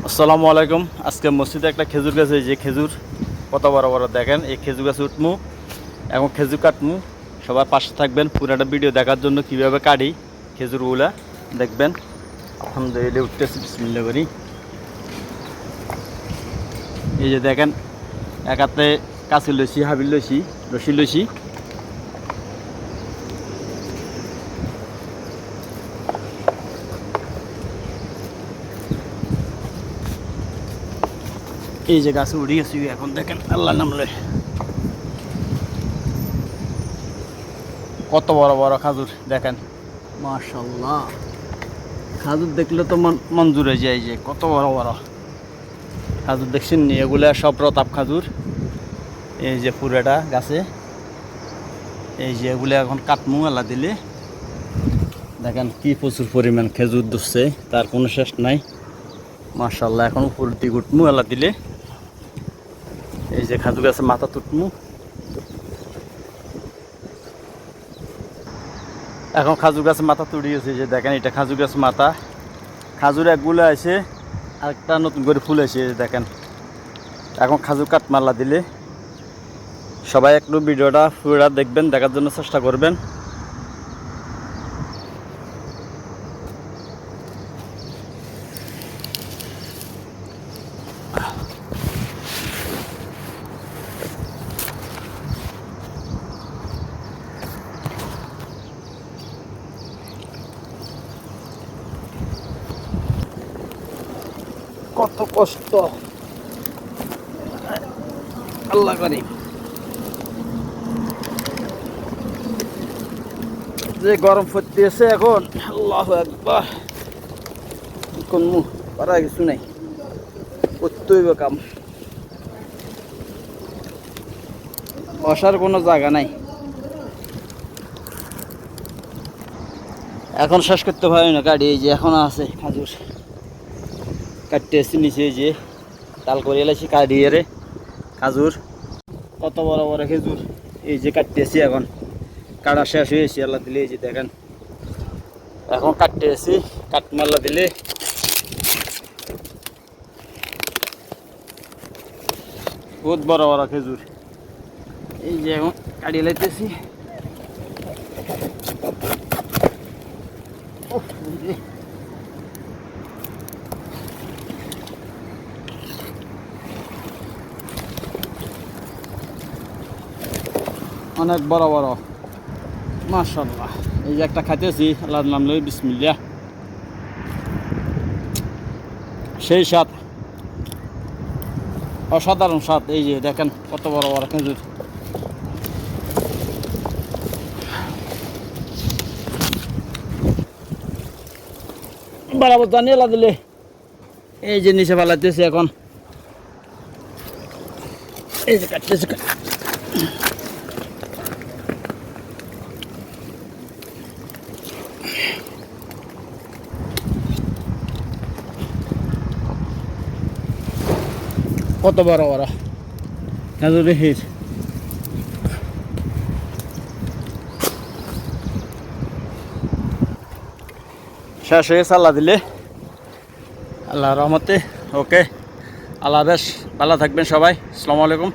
আসসালামু আলাইকুম। আজকে মসজিদে একটা খেজুর গাছ, এই যে খেজুর কত বড় বড় দেখেন। এই খেজুর গাছ উঠমু, এখন খেজুর কাটমু। সবাই পাশে থাকবেন পুরাটা ভিডিও দেখার জন্য, কীভাবে কাটি খেজুরগুলা দেখবেন। আলহামদুলিল্লাহ উঠতেছি, বিসমিল্লাহ করি। এই যে দেখেন, এক হাতে কাছি লইছি, হাবিল লইছি, রশি লইছি। এই যে গাছে উঠে গেছি এখন, দেখেন আল্লাহ নাম লয় কত বড় বড় খাজুর দেখেন, মাশাআল্লাহ। খাজুর দেখলে তো মন জুড়ে যায়, যে কত বড় বড় খাজুর দেখছেন নি? এগুলা সব রতাব খাজুর। এই যে পুরাটা গাছে, এই যে এগুলো এখন কাটমু আল্লাহ দিলে। দেখেন কি প্রচুর পরিমাণ খেজুর ধরছে, তার কোনো শেষ নাই। মাশাআল্লাহ, এখন উপর দিকে উঠমু আল্লাহ দিলে। এই যে খাজুর গাছে মাথা তুটমু। এখন খাজুর গাছে মাথা তুড়িয়েছে, যে দেখেন এটা খাজুর গাছ মাথা। খাজুর একগুলো আছে, আরেকটা নতুন করে ফুল আছে, দেখেন। এখন খাজুর কাট মাল্লা দিলে সবাই একটু ভিডিওটা পুরোটা দেখবেন, দেখার জন্য চেষ্টা করবেন। কত কষ্ট আল্লাহ করি, যে গরম পড়তেছে এখন। আল্লাহু আকবার, কোন পারা কিছু নাই, করতেই কাম, বসার কোনো জায়গা নাই। এখন শেষ করতে পারি না কাটি। এই যে এখন আছে খাজুর কাটতে এসে নিচে, এই যে তাল করে এলাইছি কাটিয়ে রে খাজুর, কত বড় বড় খেজুর। এই যে কাটতে এসি, এখন কাটা শেষ হয়েছে আল্লাহ দিলে। এই যে দেখেন, এখন কাটতে এসি, কাটমাল্লা দিলে বহুত বড় বড় খেজুর। এই যে এখন কাটিয়ে লাইতেছি। অনেক বড় বড়, মাশাআল্লাহ। এই যে একটা খাইতেছি, আল্লাহর নাম লই, বিসমিল্লাহ। সেই স্বাদ, অসাধারণ স্বাদ। এই যে দেখেন কত বড় বড় খেজুর। বরাবর জানিয়ে লা দিলে। এই যে নিচে পালাইতেছি এখন, এই যে কাটতেছি। কত বড় বড় খেজুর হির। শেষ হয়ে আল্লাহ দিলে, আল্লাহ রহমতে। ওকে, আল্লাহ হাফেজ, ভালো থাকবেন সবাই। আসসালামু আলাইকুম।